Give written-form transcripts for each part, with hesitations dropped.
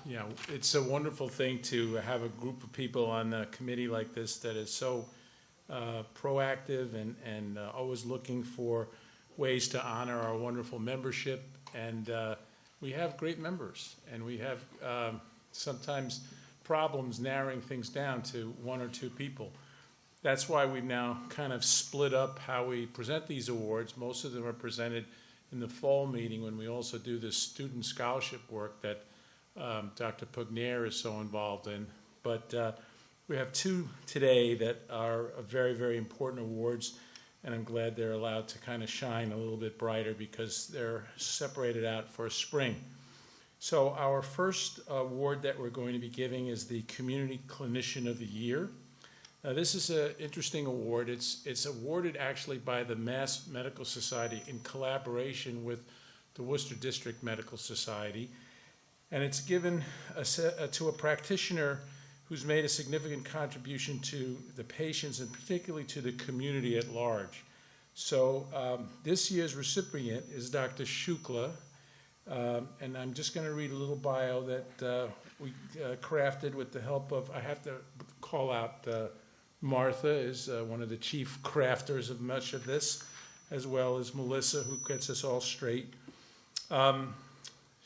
Yeah, it's a wonderful thing to have a group of people on a committee like this that is so proactive and always looking for ways to honor our wonderful membership. And we have great members, and we have sometimes problems narrowing things down to one or two people. That's why we've now kind of split up how we present these awards. Most of them are presented in the fall meeting when we also do this student scholarship work that Dr. Pugnair is so involved in. But we have two today that are very, very important awards, and I'm glad they're allowed to kind of shine a little bit brighter because they're separated out for spring. So our first award that we're going to be giving is the Community Clinician of the Year. Now, this is an interesting award. It's awarded actually by the Mass Medical Society in collaboration with the Worcester District Medical Society. And it's given to a practitioner who's made a significant contribution to the patients and particularly to the community at large. So this year's recipient is Dr. Shukla. And I'm just going to read a little bio that we crafted with the help of, I have to call out Martha is one of the chief crafters of much of this, as well as Melissa, who gets us all straight.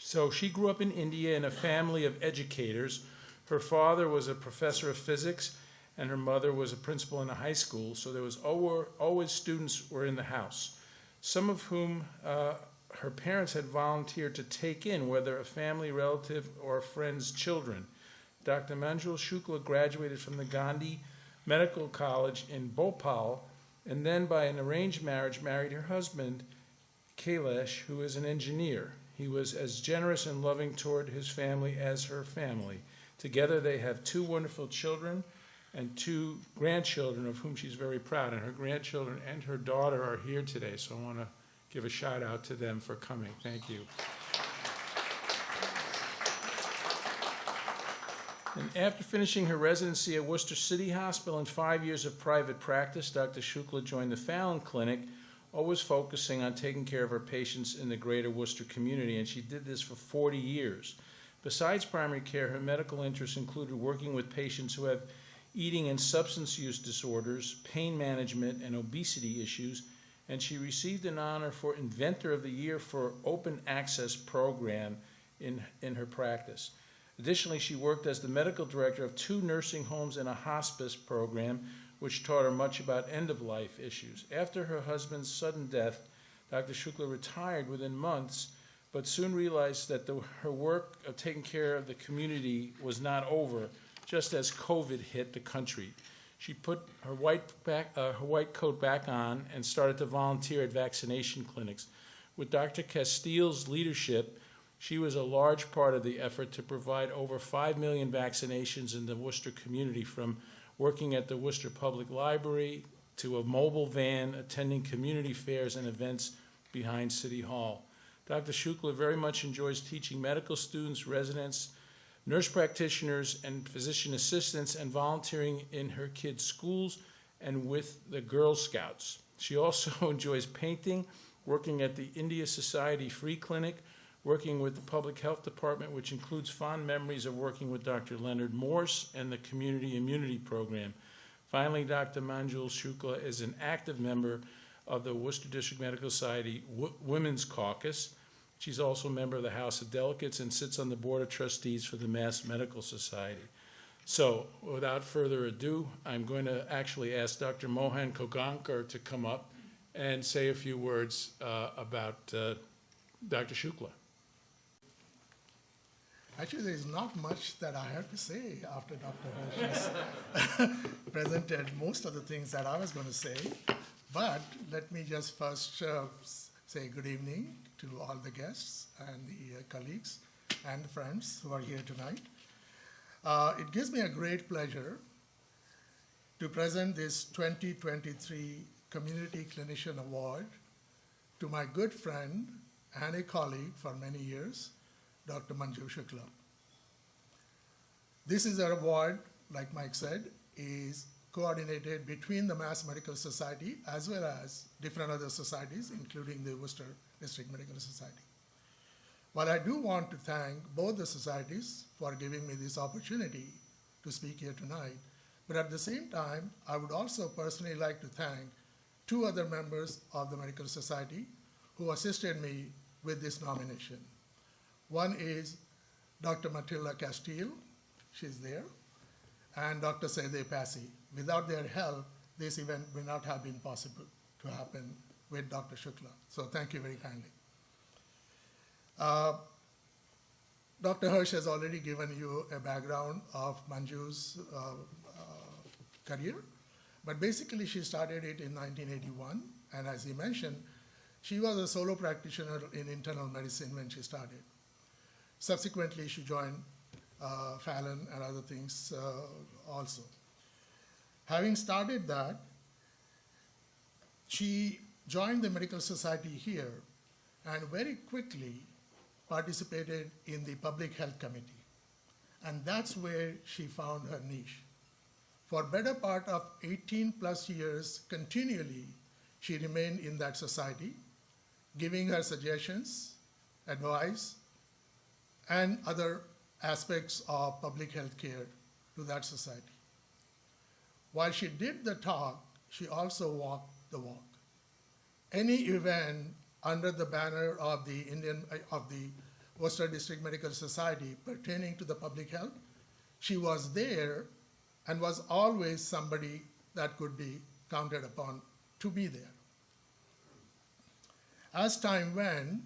So she grew up in India in a family of educators. Her father was a professor of physics, and her mother was a principal in a high school, so there was always students were in the house, some of whom her parents had volunteered to take in, whether a family relative or a friend's children. Dr. Manjul Shukla graduated from the Gandhi Medical College in Bhopal, and then by an arranged marriage married her husband, Kailash, who is an engineer. He was as generous and loving toward his family as her family. Together they have two wonderful children and two grandchildren of whom she's very proud, and her grandchildren and her daughter are here today, so I want to give a shout out to them for coming. Thank you. And after finishing her residency at Worcester City Hospital and 5 years of private practice, Dr. Shukla joined the Fallon Clinic, always focusing on taking care of her patients in the greater Worcester community, and she did this for 40 years. Besides primary care, her medical interests included working with patients who have eating and substance use disorders, pain management, and obesity issues, and she received an honor for Inventor of the Year for Open Access Program in her practice. Additionally, she worked as the medical director of 2 nursing homes and a hospice program, which taught her much about end-of-life issues. After her husband's sudden death, Dr. Shukla retired within months, but soon realized that her work of taking care of the community was not over, just as COVID hit the country. She put her white coat back on and started to volunteer at vaccination clinics. With Dr. Castile's leadership, she was a large part of the effort to provide over 5 million vaccinations in the Worcester community, from working at the Worcester Public Library to a mobile van, attending community fairs and events behind City Hall. Dr. Shukla very much enjoys teaching medical students, residents, nurse practitioners, and physician assistants, and volunteering in her kids' schools and with the Girl Scouts. She also enjoys painting, working at the India Society Free Clinic, working with the Public Health Department, which includes fond memories of working with Dr. Leonard Morse and the Community Immunity Program. Finally, Dr. Manjul Shukla is an active member of the Worcester District Medical Society Women's Caucus. She's also a member of the House of Delegates and sits on the Board of Trustees for the Mass Medical Society. So, without further ado, I'm going to actually ask Dr. Mohan Kogankar to come up and say a few words about Dr. Shukla. Actually, there is not much that I have to say after Dr. Hirsch presented most of the things that I was going to say. But let me just first say good evening to all the guests and the colleagues and friends who are here tonight. It gives me a great pleasure to present this 2023 Community Clinician Award to my good friend and a colleague for many years, Dr. Manjul Shukla. This is an award, like Mike said, is coordinated between the Mass Medical Society as well as different other societies, including the Worcester District Medical Society. While I do want to thank both the societies for giving me this opportunity to speak here tonight, but at the same time, I would also personally like to thank two other members of the Medical Society who assisted me with this nomination. One is Dr. Matilda Castile, she's there, and Dr. Sede Passy. Without their help, this event would not have been possible to happen with Dr. Shukla. So thank you very kindly. Dr. Hirsch has already given you a background of Manjul's career, but basically she started it in 1981, and as he mentioned, she was a solo practitioner in internal medicine when she started. Subsequently, she joined Fallon and other things also. Having started that, she joined the Medical Society here and very quickly participated in the Public Health Committee. And that's where she found her niche. For better part of 18 plus years, continually, she remained in that society, giving her suggestions, advice, and other aspects of public health care to that society. While she did the talk, she also walked the walk. Any event under the banner of the Worcester District Medical Society pertaining to the public health, she was there and was always somebody that could be counted upon to be there. As time went,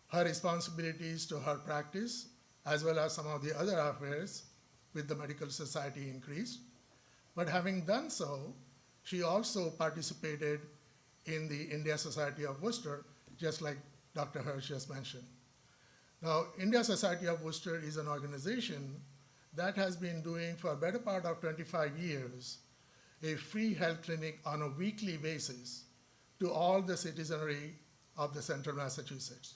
her responsibilities to her practice, as well as some of the other affairs with the Medical Society increased. But having done so, she also participated in the India Society of Worcester, just like Dr. Hirsch just mentioned. Now, India Society of Worcester is an organization that has been doing for a better part of 25 years a free health clinic on a weekly basis to all the citizenry of the central Massachusetts.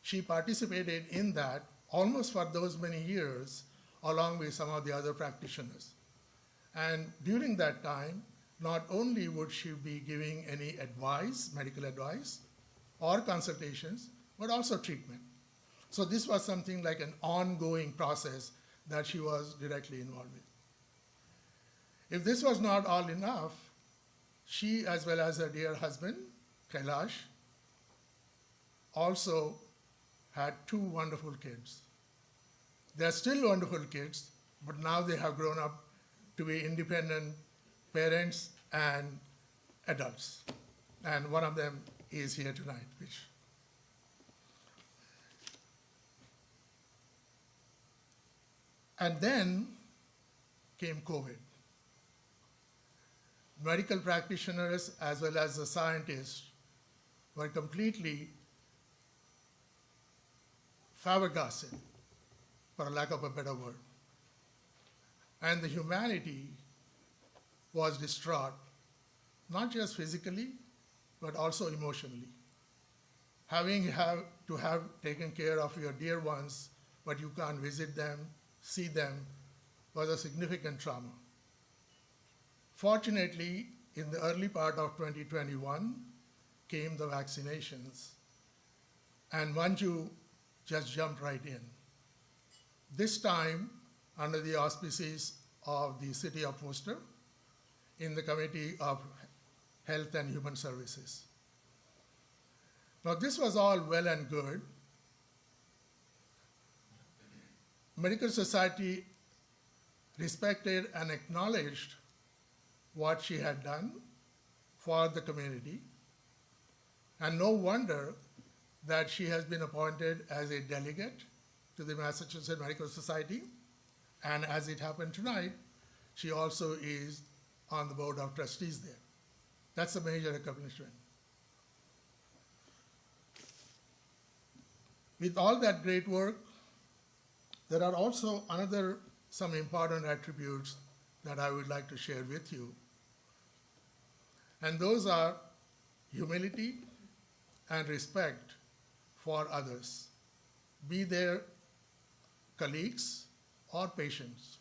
She participated in that almost for those many years, along with some of the other practitioners. And during that time, not only would she be giving any advice, medical advice, or consultations, but also treatment. So this was something like an ongoing process that she was directly involved with. If this was not all enough, she, as well as her dear husband, Kailash, also had two wonderful kids. They're still wonderful kids, but now they have grown up to be independent parents and adults. And one of them is here tonight, which. And then came COVID. Medical practitioners as well as the scientists were completely flabbergasted, for lack of a better word. And the humanity was distraught, not just physically, but also emotionally. Having to have taken care of your dear ones, but you can't visit them, see them, was a significant trauma. Fortunately, in the early part of 2021 came the vaccinations, and Manjul just jumped right in. This time, under the auspices of the City of Worcester, in the Committee of Health and Human Services. Now, this was all well and good. Medical Society respected and acknowledged what she had done for the community, and no wonder that she has been appointed as a delegate to the Massachusetts Medical Society, and as it happened tonight, she also is on the board of trustees there. That's a major accomplishment. With all that great work, there are also some important attributes that I would like to share with you. And those are humility and respect for others, be they colleagues or patients.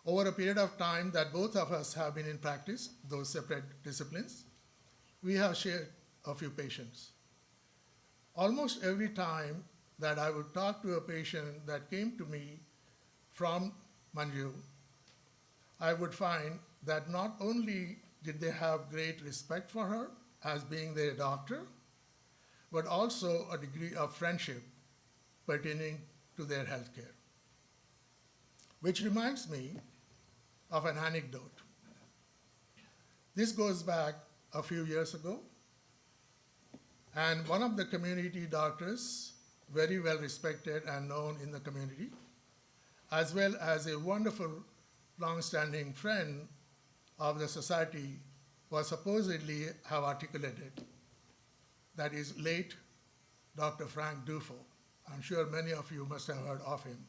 Over a period of time that both of us have been in practice, those separate disciplines, we have shared a few patients. almost every time that I would talk to a patient that came to me from Manjul, I would find that not only did they have great respect for her as being their doctor, but also a degree of friendship pertaining to their healthcare. Which reminds me of an anecdote. This goes back a few years ago, and one of the community doctors, very well respected and known in the community, as well as a wonderful long-standing friend of the society, was supposedly have articulated, that is late Dr. Frank Dufault. I'm sure many of you must have heard of him.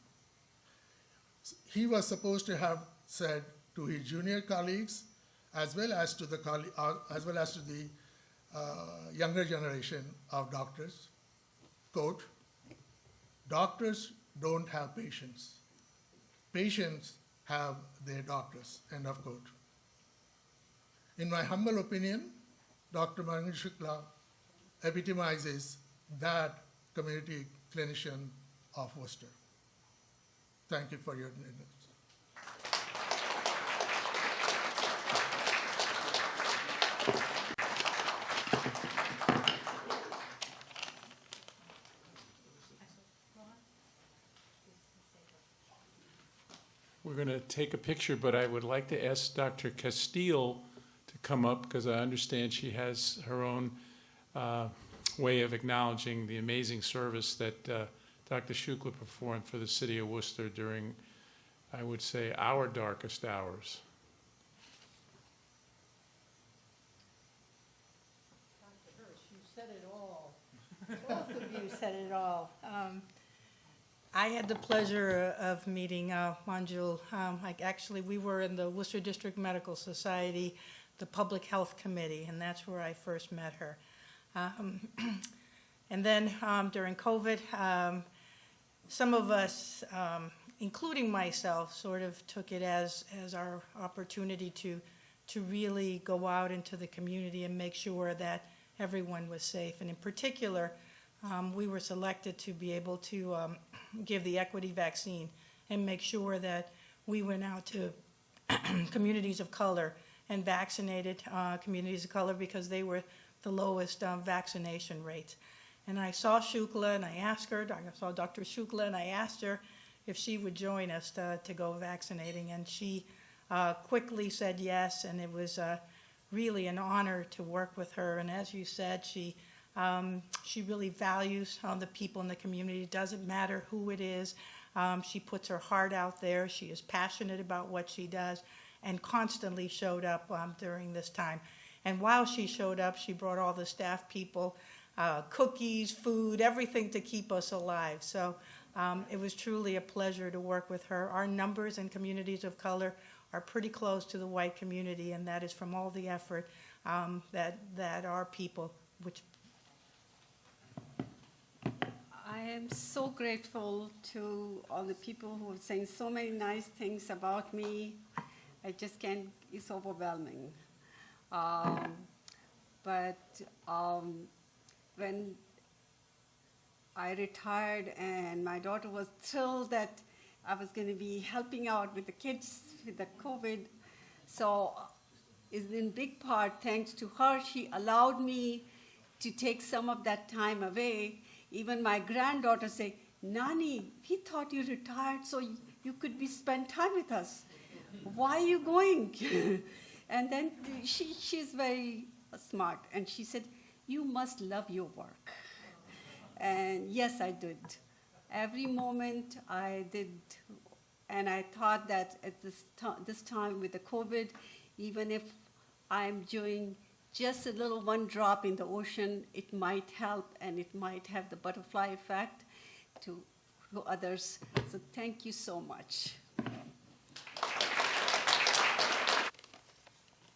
He was supposed to have said to his junior colleagues, as well as to the younger generation of doctors, quote, "Doctors don't have patients. Patients have their doctors," end of quote. In my humble opinion, Dr. Manjul Shukla epitomizes that community clinician of Worcester. Thank you for your attendance. We're going to take a picture, but I would like to ask Dr. Castile to come up because I understand she has her own way of acknowledging the amazing service that Dr. Shukla performed for the city of Worcester during, I would say, our darkest hours. Dr. Hirsch, you said it all. Both of you said it all. I had the pleasure of meeting Manjul. Actually, we were in the Worcester District Medical Society, the Public Health Committee, and that's where I first met her. And then during COVID, some of us, including myself, sort of took it as our opportunity to really go out into the community and make sure that everyone was safe. And in particular, we were selected to be able to give the equity vaccine and make sure that we went out to communities of color and vaccinated communities of color because they were the lowest vaccination rates. And I saw Shukla and I asked her, I saw Dr. Shukla and I asked her if she would join us to go vaccinating. And she quickly said yes, and it was really an honor to work with her. And as you said, she really values the people in the community. It doesn't matter who it is. She puts her heart out there. She is passionate about what she does and constantly showed up during this time. And while she showed up, she brought all the staff people cookies, food, everything to keep us alive. So it was truly a pleasure to work with her. Our numbers in communities of color are pretty close to the white community, and that is from all the effort that our people, which I am so grateful to all the people who are saying so many nice things about me. I just can't, it's overwhelming. When I retired and my daughter was thrilled that I was going to be helping out with the kids with the COVID, so it's in big part thanks to her. She allowed me to take some of that time away. Even my granddaughter said, "Nani, we thought you retired so you could spend time with us. Why are you going?" And then she's very smart, and she said, "You must love your work." And yes, I did. Every moment I did, and I thought that at this time with the COVID, even if I'm doing just a little one drop in the ocean, it might help and it might have the butterfly effect to others. So thank you so much.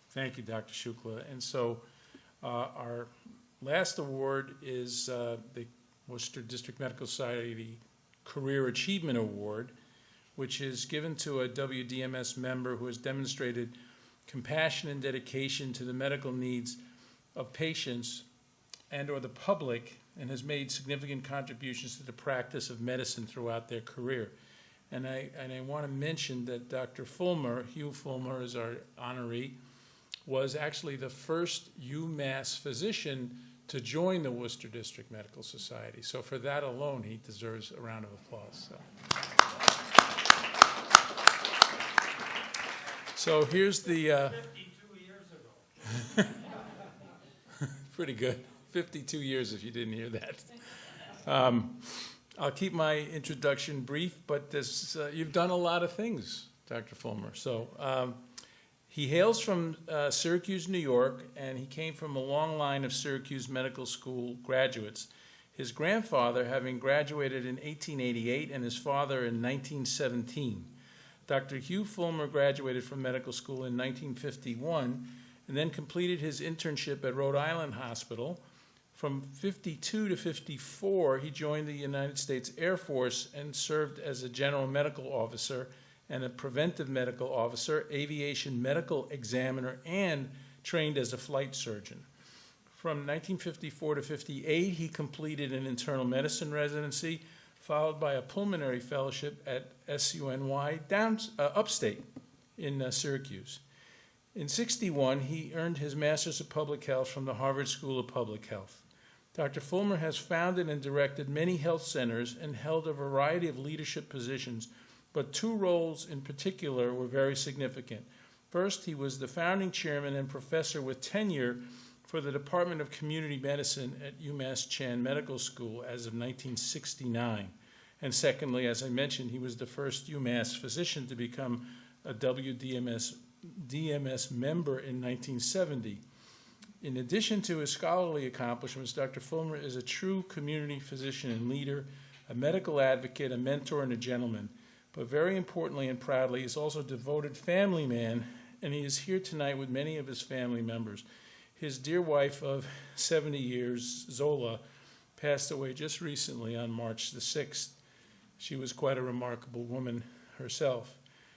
Thank you, Dr. Shukla. And so our last award is the Worcester District Medical Society Career Achievement Award, which is given to a WDMS member who has demonstrated compassion and dedication to the medical needs of patients and or the public and has made significant contributions to the practice of medicine throughout their career. And I want to mention that Dr. Fulmer, Hugh Fulmer is our honoree, was actually the first UMass physician to join the Worcester District Medical Society. So for that alone, he deserves a round of applause. So here's the... 52 years ago. Pretty good. 52 years if you didn't hear that. I'll keep my introduction brief, but this, you've done a lot of things, Dr. Fulmer. So he hails from Syracuse, New York, and he came from a long line of Syracuse Medical School graduates. His grandfather having graduated in 1888 and his father in 1917. Dr. Hugh Fulmer graduated from medical school in 1951 and then completed his internship at Rhode Island Hospital. From 52 to 54, he joined the United States Air Force and served as a general medical officer and a preventive medical officer, aviation medical examiner, and trained as a flight surgeon. From 1954 to 58, he completed an internal medicine residency, followed by a pulmonary fellowship at SUNY upstate in Syracuse. In 61, he earned his Master's of Public Health from the Harvard School of Public Health. Dr. Fulmer has founded and directed many health centers and held a variety of leadership positions, but two roles in particular were very significant. First, he was the founding chairman and professor with tenure for the Department of Community Medicine at UMass Chan Medical School as of 1969. And secondly, as I mentioned, he was the first UMass physician to become a WDMS member in 1970. In addition to his scholarly accomplishments, Dr. Fulmer is a true community physician and leader, a medical advocate, a mentor, and a gentleman. But very importantly and proudly, he is also a devoted family man, and he is here tonight with many of his family members. His dear wife of 70 years, Zola, passed away just recently on March the 6th. She was quite a remarkable woman herself.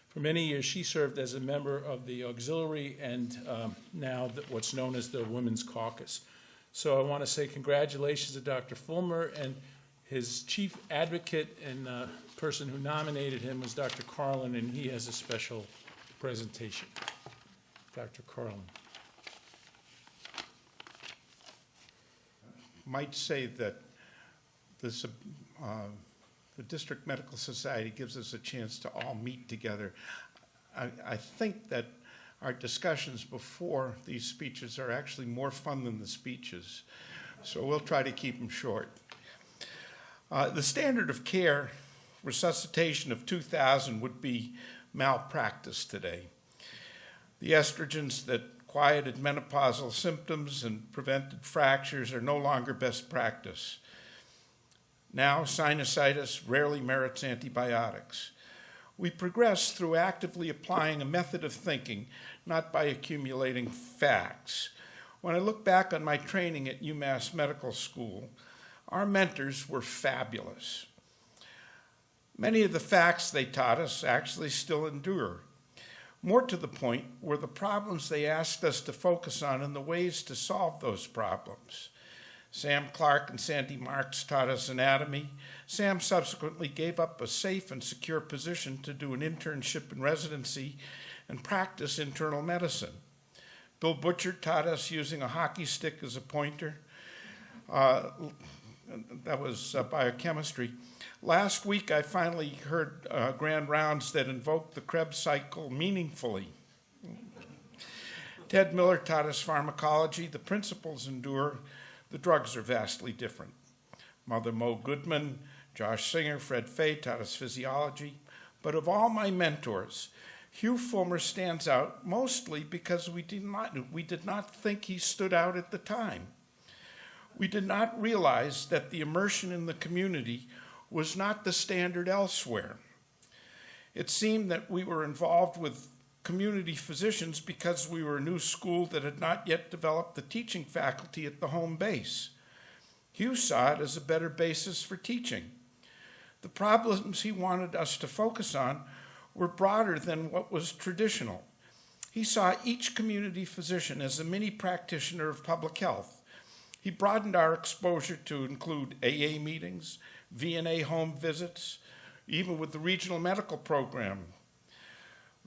For many years, she served as a member of the auxiliary and now what's known as the Women's Caucus. So I want to say congratulations to Dr. Fulmer, and his chief advocate and person who nominated him was Dr. Carlin, and he has a special presentation. Dr. Carlin. Might say that this, the District Medical Society gives us a chance to all meet together. I think that our discussions before these speeches are actually more fun than the speeches, so we'll try to keep them short. The standard of care resuscitation of 2000 would be malpractice today. The estrogens that quieted menopausal symptoms and prevented fractures are no longer best practice. Now, sinusitis rarely merits antibiotics. We progress through actively applying a method of thinking, not by accumulating facts. When I look back on my training at UMass Medical School, our mentors were fabulous. Many of the facts they taught us actually still endure. More to the point were the problems they asked us to focus on and the ways to solve those problems. Sam Clark and Sandy Marks taught us anatomy. Sam subsequently gave up a safe and secure position to do an internship in residency and practice internal medicine. Bill Butcher taught us using a hockey stick as a pointer. That was biochemistry. Last week, I finally heard grand rounds that invoked the Krebs cycle meaningfully. Ted Miller taught us pharmacology. The principles endure. The drugs are vastly different. Mother Mo Goodman, Josh Singer, Fred Fay taught us physiology. But of all my mentors, Hugh Fulmer stands out mostly because we did not think he stood out at the time. We did not realize that the immersion in the community was not the standard elsewhere. It seemed that we were involved with community physicians because we were a new school that had not yet developed the teaching faculty at the home base. Hugh saw it as a better basis for teaching. The problems he wanted us to focus on were broader than what was traditional. He saw each community physician as a mini practitioner of public health, He broadened our exposure to include AA meetings, VNA home visits, even with the regional medical program.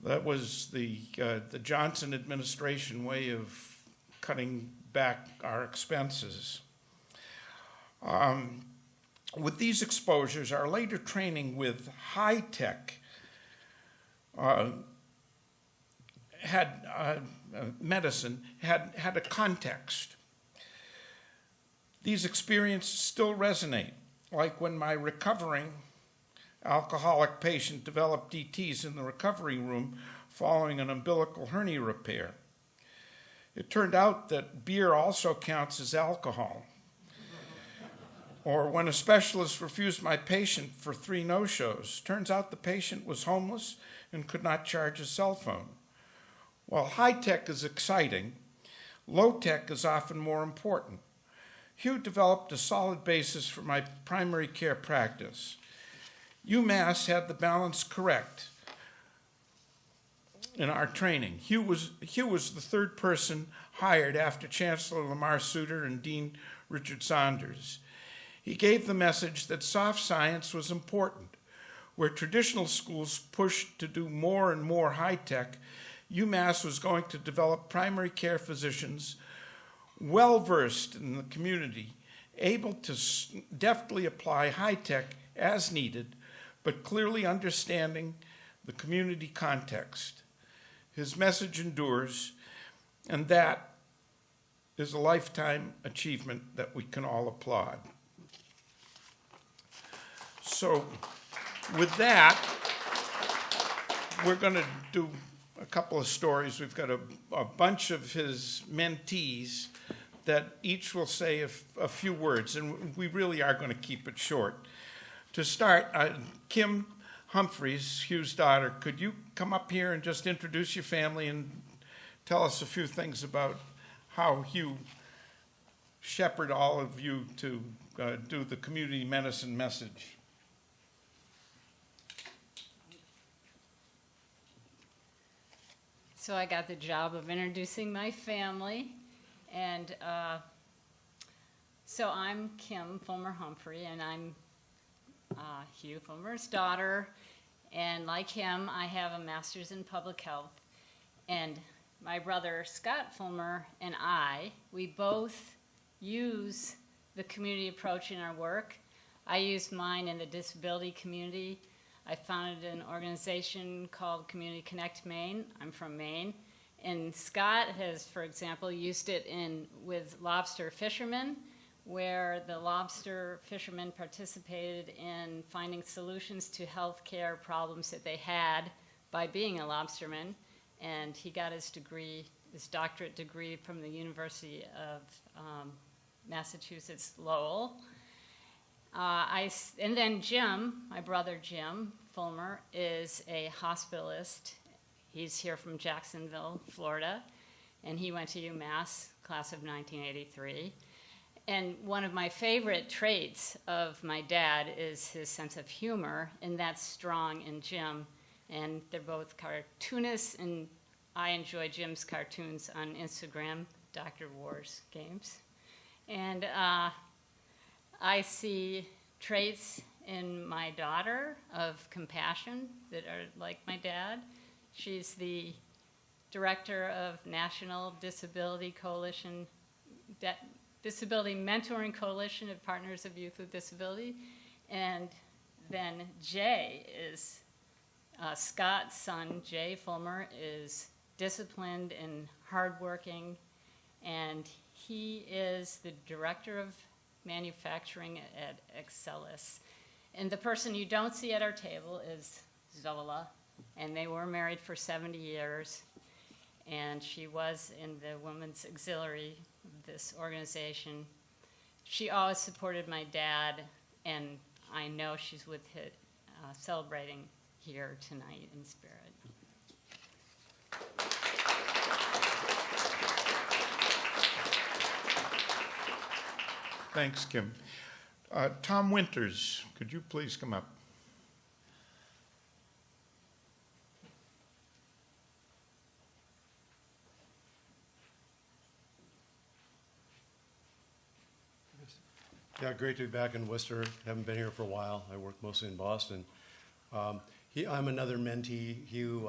That was the Johnson administration way of cutting back our expenses. With these exposures, our later training with high-tech medicine had a context. These experiences still resonate, like when my recovering alcoholic patient developed DTs in the recovery room following an umbilical hernia repair. It turned out that beer also counts as alcohol. Or when a specialist refused my patient for 3 no-shows, turns out the patient was homeless and could not charge his cell phone. While high-tech is exciting, low-tech is often more important. Hugh developed a solid basis for my primary care practice. UMass had the balance correct in our training. Hugh was the third person hired after Chancellor Lamar Suter and Dean Richard Saunders. He gave the message that soft science was important. Where traditional schools pushed to do more and more high-tech, UMass was going to develop primary care physicians well-versed in the community, able to deftly apply high-tech as needed, but clearly understanding the community context. His message endures, and that is a lifetime achievement that we can all applaud. So with that, we're going to do a couple of stories. We've got a bunch of his mentees that each will say a few words, and we really are going to keep it short. To start, Kim Humphreys, Hugh's daughter, could you come up here and just introduce your family and tell us a few things about how Hugh shepherded all of you to do the community medicine message? So I got the job of introducing my family, and so I'm Kim Fulmer Humphrey, and I'm Hugh Fulmer's daughter, and like him, I have a master's in public health, and my brother Scott Fulmer and we both use the community approach in our work. I use mine in the disability community. I founded an organization called Community Connect Maine. I'm from Maine. And Scott has, for example, used it with lobster fishermen, where the lobster fishermen participated in finding solutions to healthcare problems that they had by being a lobsterman. And he got his degree, his doctorate degree, from the University of Massachusetts Lowell. And then Jim, my brother Jim Fulmer, is a hospitalist. He's here from Jacksonville, Florida, and he went to UMass, class of 1983. And one of my favorite traits of my dad is his sense of humor, and that's strong in Jim. And they're both cartoonists, and I enjoy Jim's cartoons on Instagram, Dr. Wars Games. And I see traits in my daughter of compassion that are like my dad. She's the director of National Disability Coalition, Disability Mentoring Coalition of Partners of Youth with Disability. And then Jay is, Scott's son, Jay Fulmer, is disciplined and hardworking, and he is the director of manufacturing at Excelis. And the person you don't see at our table is Zola, and they were married for 70 years, and she was in the Women's Auxiliary of this organization. She always supported my dad, and I know she's with it, celebrating here tonight in spirit. Thanks, Kim. Tom Winters, could you please come up? Yeah, great to be back in Worcester. Haven't been here for a while. I work mostly in Boston. I'm another mentee. Hugh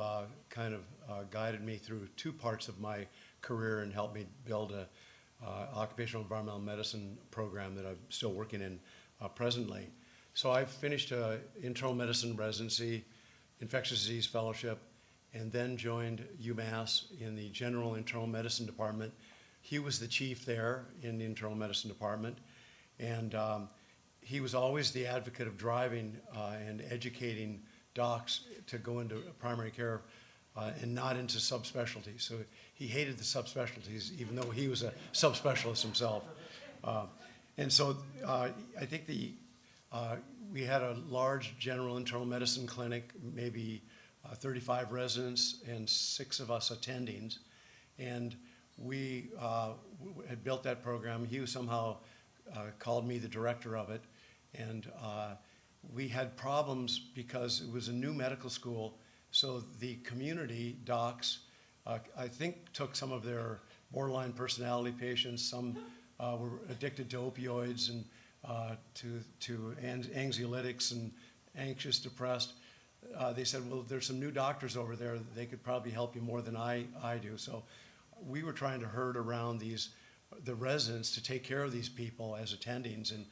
kind of guided me through two parts of my career and helped me build a occupational environmental medicine program that I'm still working in presently. So I've finished an internal medicine residency, infectious disease fellowship, and then joined UMass in the general internal medicine department. Hugh was the chief there in the internal medicine department, and he was always the advocate of driving and educating docs to go into primary care and not into subspecialties. So he hated the subspecialties, even though he was a subspecialist himself. And so I think we had a large general internal medicine clinic, maybe 35 residents and 6 of us attendings. And we had built that program. Hugh somehow called me the director of it. And we had problems because it was a new medical school. So the community docs, I think, took some of their borderline personality patients. Some were addicted to opioids and to anxiolytics and anxious, depressed. They said, well, there's some new doctors over there. They could probably help you more than I do. So we were trying to herd around the residents to take care of these people as attendings. And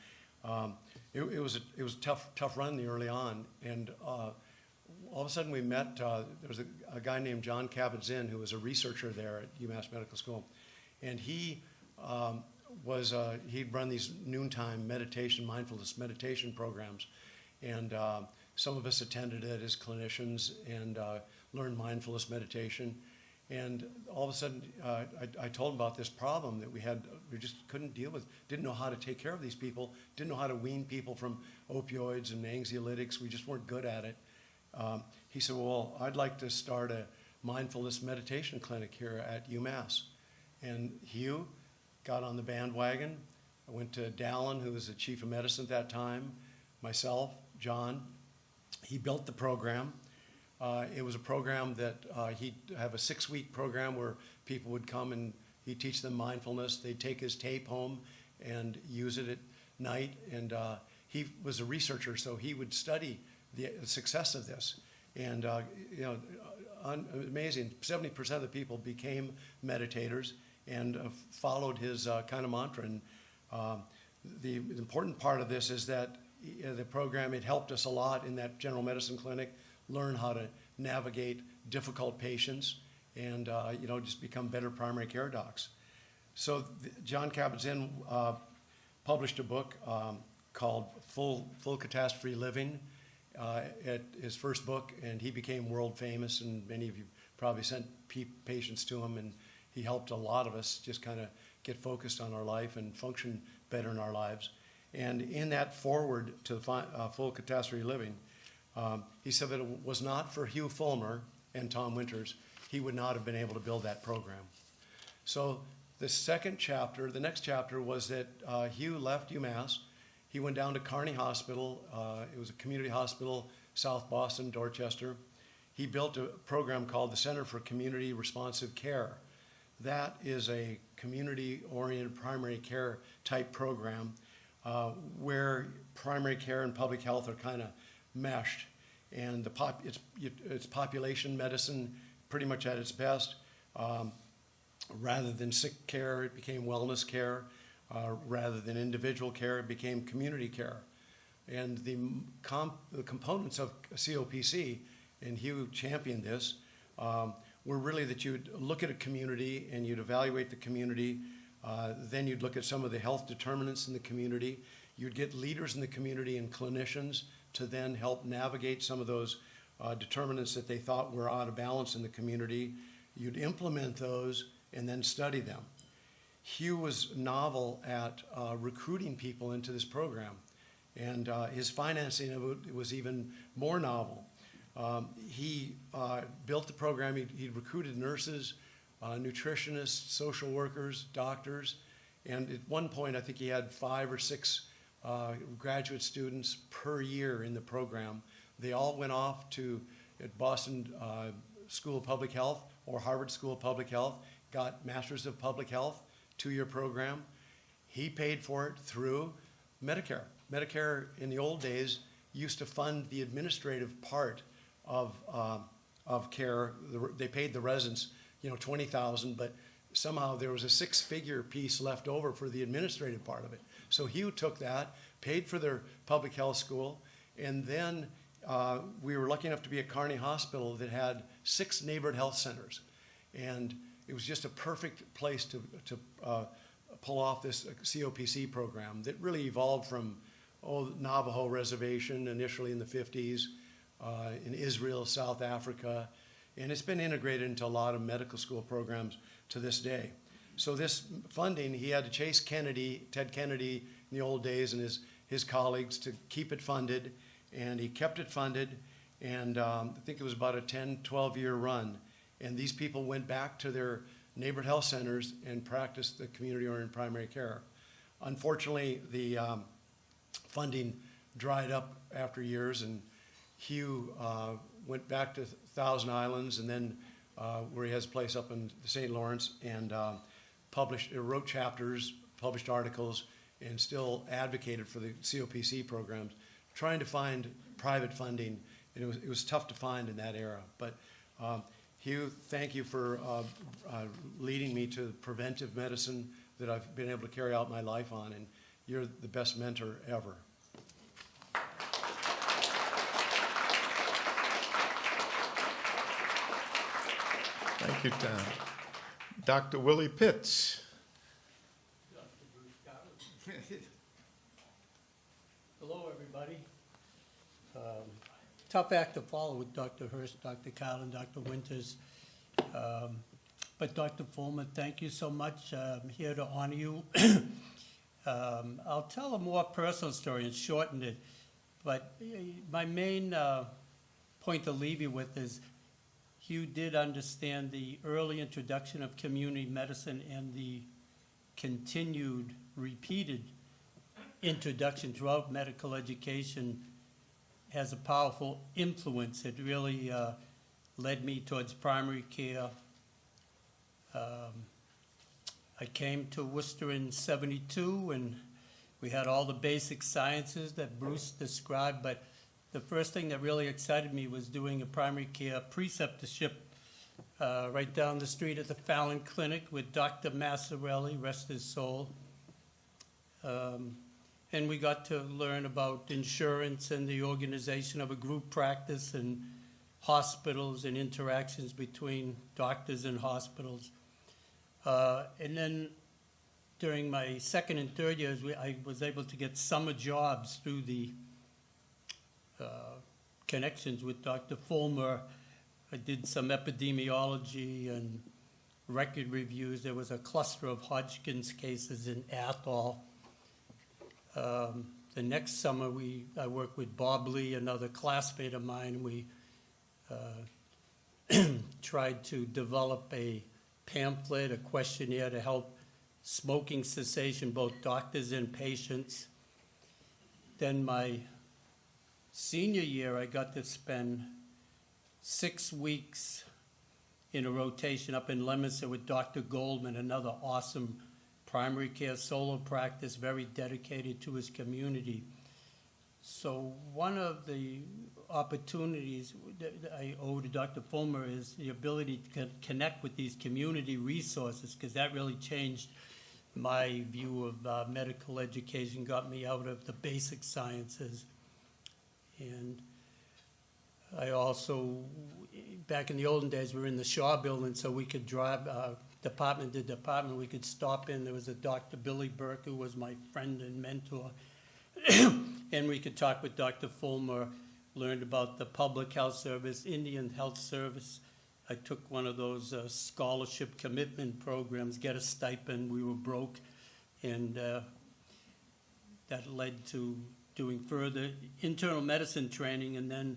it was a tough run early on. And all of a sudden we met, there was a guy named John Kabat-Zinn who was a researcher there at UMass Medical School. And he'd run these noontime meditation, mindfulness meditation programs. And some of us attended it as clinicians and learned mindfulness meditation. And all of a sudden, I told him about this problem that we just couldn't deal with, didn't know how to take care of these people, didn't know how to wean people from opioids and anxiolytics. We just weren't good at it. He said, well, I'd like to start a mindfulness meditation clinic here at UMass. And Hugh got on the bandwagon. I went to Dallin, who was the chief of medicine at that time, myself, John. He built the program. It was a program that he'd have a 6-week program where people would come and he'd teach them mindfulness. They'd take his tape home and use it at night. And he was a researcher, so he would study the success of this. And, amazing, 70% of the people became meditators and followed his kind of mantra. And the important part of this is that the program, it helped us a lot in that general medicine clinic, learn how to navigate difficult patients and, just become better primary care docs. So John Kabat-Zinn published a book called Full Catastrophe Living, at his first book, and he became world famous, and many of you probably sent patients to him, and he helped a lot of us just kind of get focused on our life and function better in our lives. And in that foreword to the Full Catastrophe Living, he said that it was not for Hugh Fulmer and Tom Winters, he would not have been able to build that program. So the next chapter was that Hugh left UMass. He went down to Kearney Hospital. It was a community hospital, South Boston, Dorchester. He built a program called the Center for Community Responsive Care. That is a community-oriented primary care type program where primary care and public health are kind of meshed. And it's population medicine pretty much at its best. Rather than sick care, it became wellness care. Rather than individual care, it became community care. And the components of COPC, and Hugh championed this, were really that you'd look at a community and you'd evaluate the community. Then you'd look at some of the health determinants in the community. You'd get leaders in the community and clinicians to then help navigate some of those determinants that they thought were out of balance in the community. You'd implement those and then study them. Hugh was novel at recruiting people into this program, and his financing of it was even more novel. He built the program. He recruited nurses, nutritionists, social workers, doctors, and at one point I think he had 5 or 6 graduate students per year in the program. They all went off to Boston School of Public Health or Harvard School of Public Health, got Masters of Public Health, 2-year program. He paid for it through Medicare. Medicare in the old days used to fund the administrative part of care. They paid the residents, $20,000, but somehow there was a six-figure piece left over for the administrative part of it. So Hugh took that, paid for their public health school, and then we were lucky enough to be at Kearney Hospital that had 6 neighborhood health centers. And it was just a perfect place to pull off this COPC program that really evolved from Navajo reservation initially in the 50s, in Israel, South Africa, and it's been integrated into a lot of medical school programs to this day. So this funding, he had to chase Ted Kennedy in the old days and his colleagues to keep it funded, and he kept it funded, and I think it was about a 10, 12-year run. And these people went back to their neighborhood health centers and practiced the community-oriented primary care. Unfortunately, the funding dried up after years, and Hugh went back to Thousand Islands, and then where he has a place up in the St. Lawrence, and wrote chapters, published articles, and still advocated for the COPC programs, trying to find private funding, and it was tough to find in that era. But Hugh, thank you for leading me to preventive medicine that I've been able to carry out my life on, and you're the best mentor ever. Thank you, Tom. Dr. Willie Pitts. Hello, everybody. Tough act to follow with Dr. Hurst, Dr. Carlin, Dr. Winters. But Dr. Fulmer, thank you so much. I'm here to honor you. I'll tell a more personal story and shorten it. But my main point to leave you with is Hugh did understand the early introduction of community medicine and the continued, repeated introduction throughout medical education has a powerful influence. It really led me towards primary care. I came to Worcester in '72, and we had all the basic sciences that Bruce described, but the first thing that really excited me was doing a primary care preceptorship right down the street at the Fallon Clinic with Dr. Massarelli, rest his soul. And we got to learn about insurance and the organization of a group practice and hospitals and interactions between doctors and hospitals. And then during my second and third years, I was able to get summer jobs through the connections with Dr. Fulmer. I did some epidemiology and record reviews. There was a cluster of Hodgkin's cases in Athol. The next summer, I worked with Bob Lee, another classmate of mine, and we tried to develop a pamphlet, a questionnaire to help smoking cessation, both doctors and patients. Then my senior year, I got to spend 6 weeks in a rotation up in Leominster with Dr. Goldman, another awesome primary care solo practice, very dedicated to his community. So one of the opportunities that I owe to Dr. Fulmer is the ability to connect with these community resources, because that really changed my view of medical education, got me out of the basic sciences. And I also, back in the olden days, we were in the Shaw building, so we could drive department to department. We could stop in. There was a Dr. Billy Burke, who was my friend and mentor. And we could talk with Dr. Fulmer, learned about the public health service, Indian health service. I took one of those scholarship commitment programs, get a stipend. We were broke, and that led to doing further internal medicine training, and then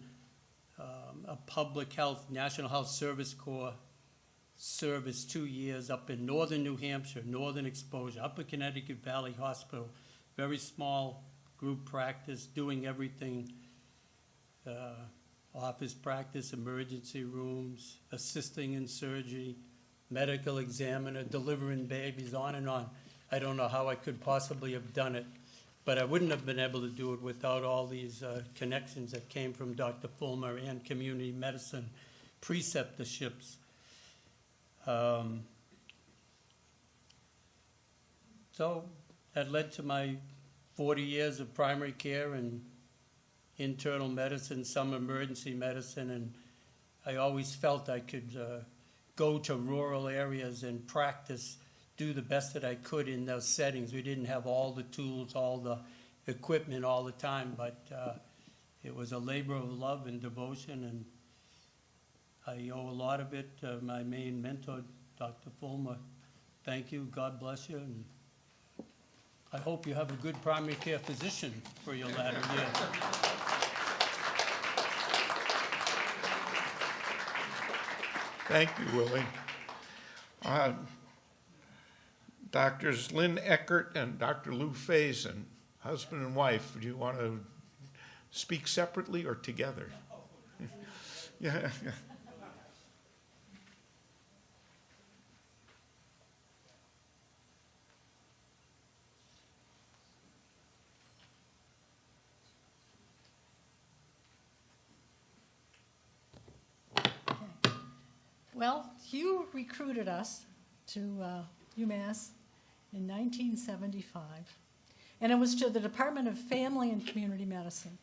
a public health, National Health Service Corps service 2 years up in northern New Hampshire, northern exposure, Upper Connecticut Valley Hospital, very small group practice, doing everything, office practice, emergency rooms, assisting in surgery, medical examiner, delivering babies, on and on. I don't know how I could possibly have done it, But I wouldn't have been able to do it without all these connections that came from Dr. Fulmer and community medicine preceptorships. So that led to my 40 years of primary care and internal medicine, some emergency medicine, and I always felt I could go to rural areas and practice, do the best that I could in those settings. We didn't have all the tools, all the equipment all the time, but it was a labor of love and devotion, and I owe a lot of it to my main mentor, Dr. Fulmer. Thank you, God bless you, and I hope you have a good primary care physician for your latter years. Thank you, Willie. Doctors Lynn Eckert and Dr. Lou Faison, husband and wife, do you want to speak separately or together? Yeah. Well, Hugh recruited us to UMass in 1975, and it was to the Department of Family and Community Medicine.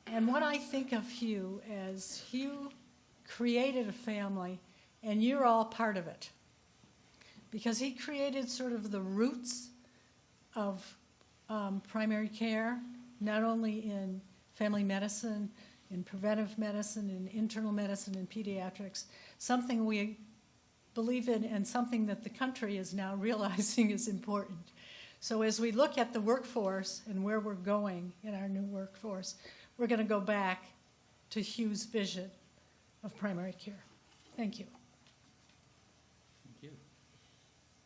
And what I think of Hugh as Hugh created a family, and you're all part of it, because he created sort of the roots of primary care, not only in family medicine, in preventive medicine, in internal medicine, in pediatrics, something we believe in and something that the country is now realizing is important. So as we look at the workforce and where we're going in our new workforce, we're going to go back to Hugh's vision of primary care. Thank you. Thank you.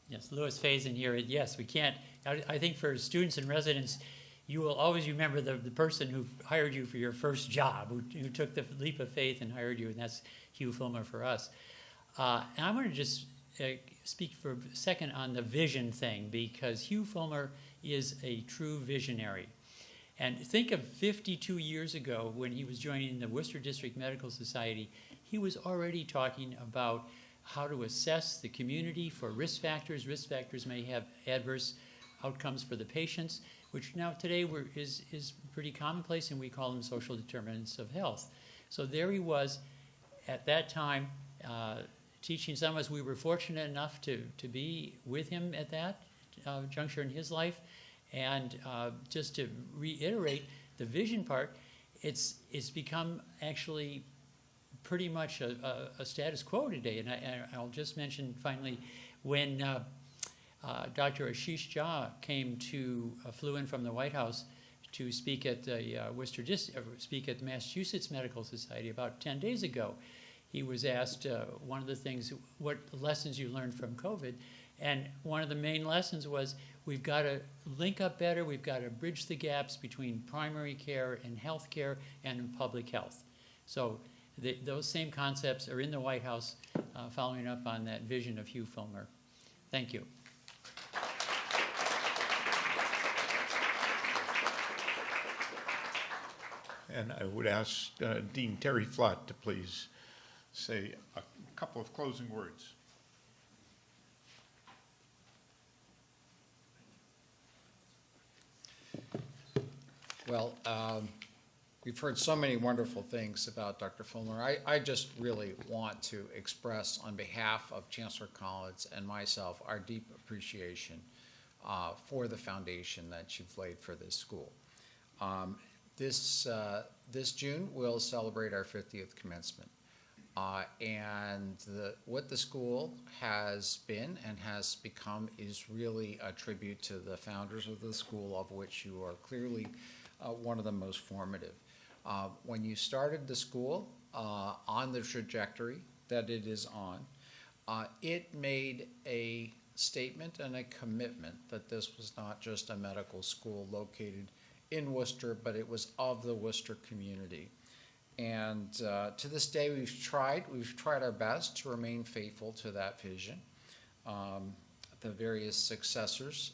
Yes, Louis Faison here. Yes, we can't, I think for students and residents, you will always remember the person who hired you for your first job, who took the leap of faith and hired you, and that's Hugh Fulmer for us. And I want to just speak for a second on the vision thing, because Hugh Fulmer is a true visionary. And think of 52 years ago when he was joining the Worcester District Medical Society, he was already talking about how to assess the community for risk factors. Risk factors may have adverse outcomes for the patients, which now today is pretty commonplace, and we call them social determinants of health. So there he was at that time teaching some of us. We were fortunate enough to be with him at that juncture in his life. And just to reiterate the vision part, it's become actually pretty much a status quo today. And I'll just mention finally, when Dr. Ashish Jha flew in from the White House to speak at the speak at the Massachusetts Medical Society about 10 days ago. He was asked one of the things, what lessons you learned from COVID, and one of the main lessons was we've got to link up better, we've got to bridge the gaps between primary care and health care and public health. So those same concepts are in the White House, following up on that vision of Hugh Fulmer. Thank you. And I would ask Dean Terry Flott to please say a couple of closing words. Well, we've heard so many wonderful things about Dr. Fulmer. I just really want to express on behalf of Chancellor Collins and myself our deep appreciation for the foundation that you've laid for this school. This June, we'll celebrate our 50th commencement. And what the school has been and has become is really a tribute to the founders of the school, of which you are clearly one of the most formative. When you started the school on the trajectory that it is on, it made a statement and a commitment that this was not just a medical school located in Worcester, but it was of the Worcester community. And to this day, we've tried our best to remain faithful to that vision. the various successors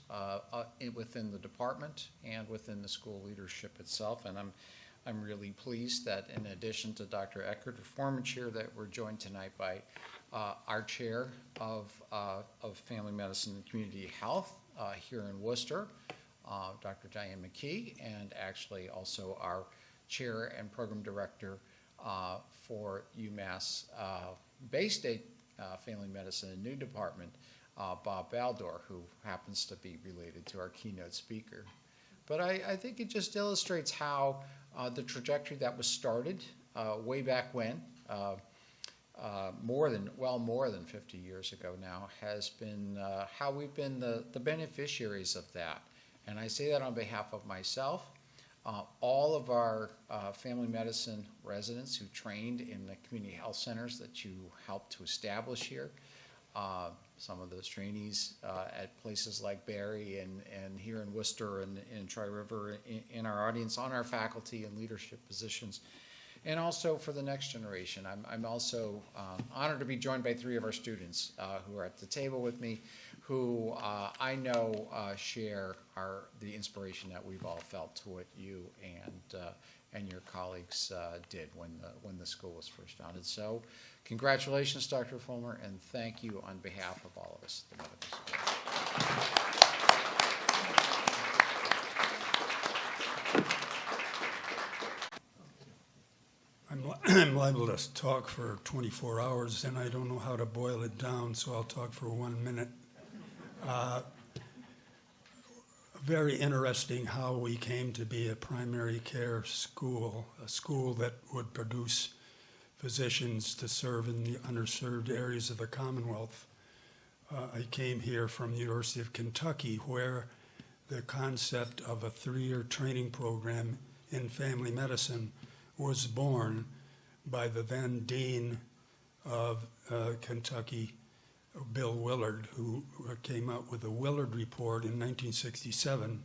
within the department and within the school leadership itself. And I'm really pleased that in addition to Dr. Eckert, the former chair, that we're joined tonight by our chair of Family Medicine and Community Health here in Worcester, Dr. Diane McKee, and actually also our chair and program director for UMass Bay State Family Medicine and New Department, Bob Baldor, who happens to be related to our keynote speaker. But I think it just illustrates how the trajectory that was started way back when, more than 50 years ago now, has been how we've been the beneficiaries of that. And I say that on behalf of myself, all of our family medicine residents who trained in the community health centers that you helped to establish here, some of those trainees at places like Barry and here in Worcester and in Tri-River in our audience, on our faculty and leadership positions, and also for the next generation. I'm also honored to be joined by 3 of our students who are at the table with me, who I know share the inspiration that we've all felt to what you and your colleagues did when the school was first founded. So congratulations, Dr. Fulmer, and thank you on behalf of all of us at the medical school. I'm liable to talk for 24 hours, and I don't know how to boil it down, so I'll talk for 1 minute. Very interesting how we came to be a primary care school, a school that would produce physicians to serve in the underserved areas of the Commonwealth. I came here from the University of Kentucky, where the concept of a 3-year training program in family medicine was born by the then dean of Kentucky, Bill Willard, who came out with the Willard Report in 1967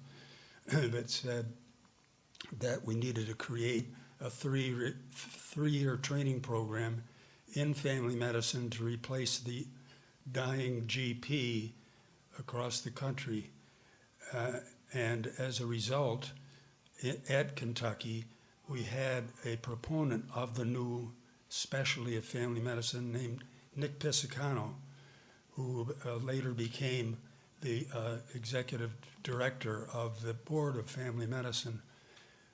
that said that we needed to create a 3-year training program in family medicine to replace the dying GP across the country. And as a result, at Kentucky, we had a proponent of the new specialty of family medicine named Nick Pisacano, who later became the executive director of the Board of Family Medicine.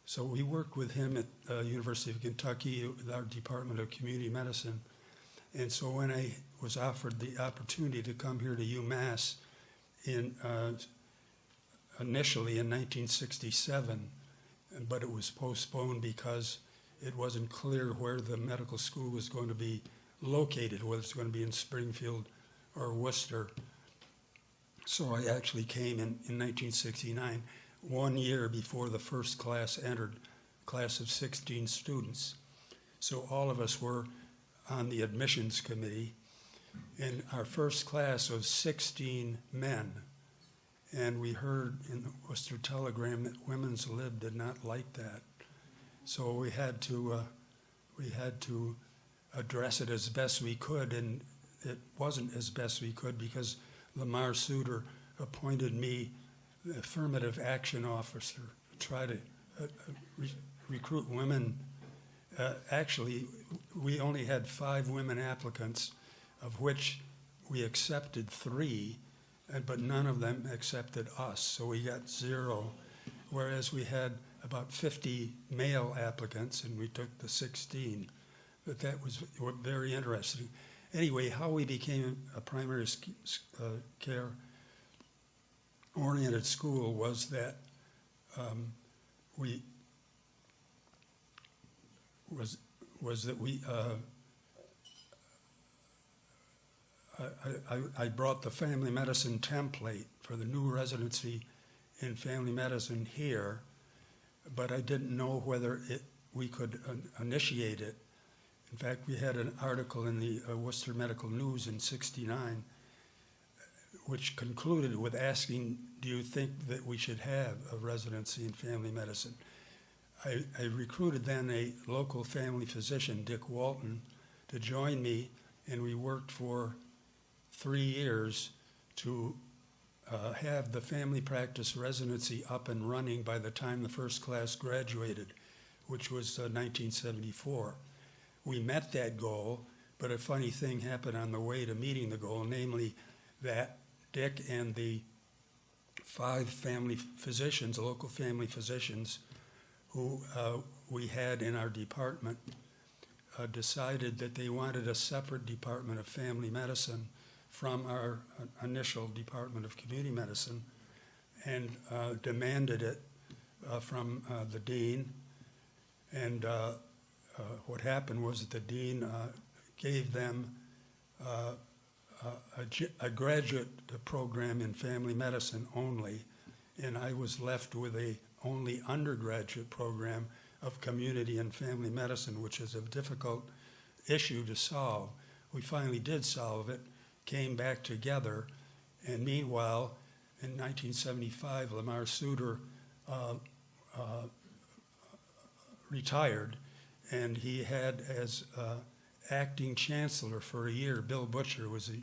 So we worked with him at the University of Kentucky with our Department of Community Medicine. And so when I was offered the opportunity to come here to UMass initially in 1967, but it was postponed because it wasn't clear where the medical school was going to be located, whether it's going to be in Springfield or Worcester. So I actually came in 1969, 1 year before the first class entered, class of 16 students. So all of us were on the admissions committee, and our first class was 16 men. And we heard in the Worcester Telegram that Women's Lib did not like that. So we had to address it as best we could, and it wasn't as best we could because Lamar Suter appointed me the affirmative action officer to try to recruit women. Actually, we only had 5 women applicants, of which we accepted 3, but none of them accepted us, so we got 0, whereas we had about 50 male applicants, and we took the 16. But that was very interesting. Anyway, how we became a primary care-oriented school was that I brought the family medicine template for the new residency in family medicine here, but I didn't know whether we could initiate it. In fact, we had an article in the Worcester Medical News in '69, which concluded with asking, do you think that we should have a residency in family medicine? I recruited then a local family physician, Dick Walton, to join me, and we worked for 3 years to have the family practice residency up and running by the time the first class graduated, which was 1974. We met that goal, but a funny thing happened on the way to meeting the goal, namely that Dick and the 5 family physicians, local family physicians, who we had in our department, decided that they wanted a separate department of family medicine from our initial Department of Community Medicine, and demanded it from the dean. And what happened was that the dean gave them a graduate program in family medicine only, and I was left with a only undergraduate program of community and family medicine, which is a difficult issue to solve. We finally did solve it, came back together, and meanwhile, in 1975, Lamar Suter retired, and he had as acting chancellor for a year, Bill Butcher was the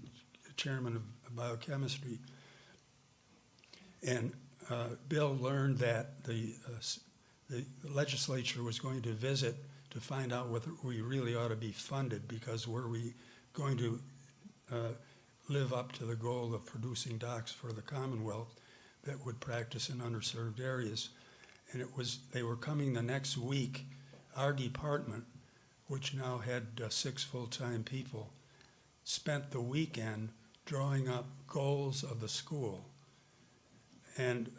chairman of biochemistry. And Bill learned that the legislature was going to visit to find out whether we really ought to be funded, because were we going to live up to the goal of producing docs for the Commonwealth that would practice in underserved areas. And they were coming the next week. Our department, which now had 6 full-time people, spent the weekend drawing up goals of the school. And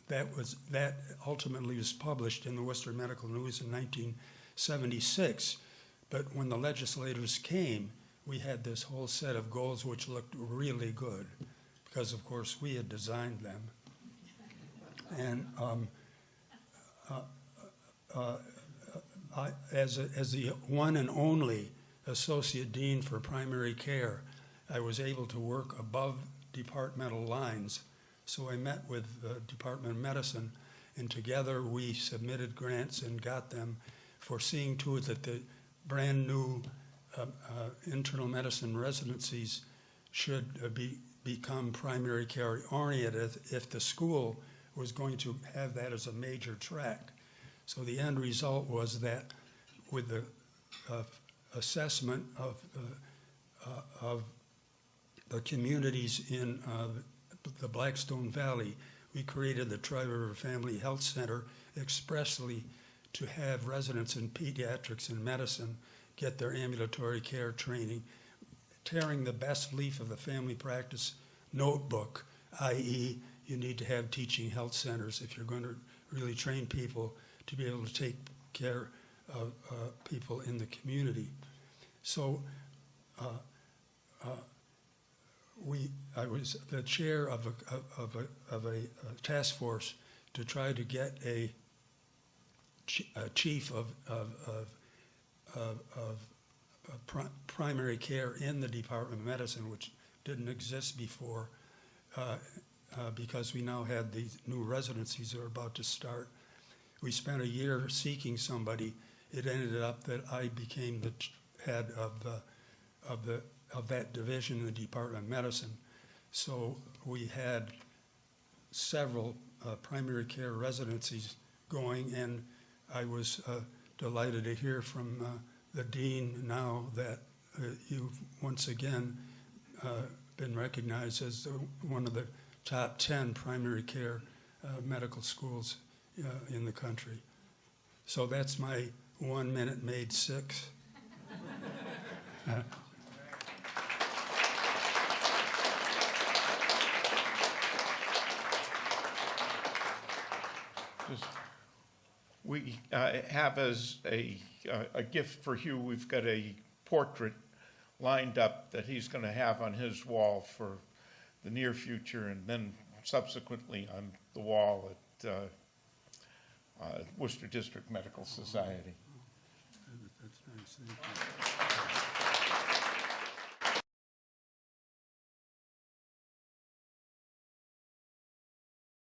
that ultimately was published in the Worcester Medical News in 1976. But when the legislators came, we had this whole set of goals which looked really good, because of course we had designed them. And as the one and only associate dean for primary care, I was able to work above departmental lines. So I met with the Department of Medicine, and together we submitted grants and got them for seeing to it that the brand new internal medicine residencies should become primary care oriented if the school was going to have that as a major track. So the end result was that with the assessment of the communities in the Blackstone Valley, we created the Tri-River Family Health Center expressly to have residents in pediatrics and medicine get their ambulatory care training, tearing the best leaf of the family practice notebook, i.e. you need to have teaching health centers if you're going to really train people to be able to take care of people in the community. So I was the chair of a task force to try to get a chief of primary care in the Department of Medicine, which didn't exist before, because we now had these new residencies that are about to start. We spent a year seeking somebody. It ended up that I became the head of that division in the Department of Medicine. So we had several primary care residencies going, and I was delighted to hear from the dean now that you've once again been recognized as one of the top 10 primary care medical schools in the country. So that's my 1 minute made 6. We have as a gift for Hugh, we've got a portrait lined up that he's going to have on his wall for the near future, and then subsequently on the wall at Worcester District Medical Society. That's nice. Thank you.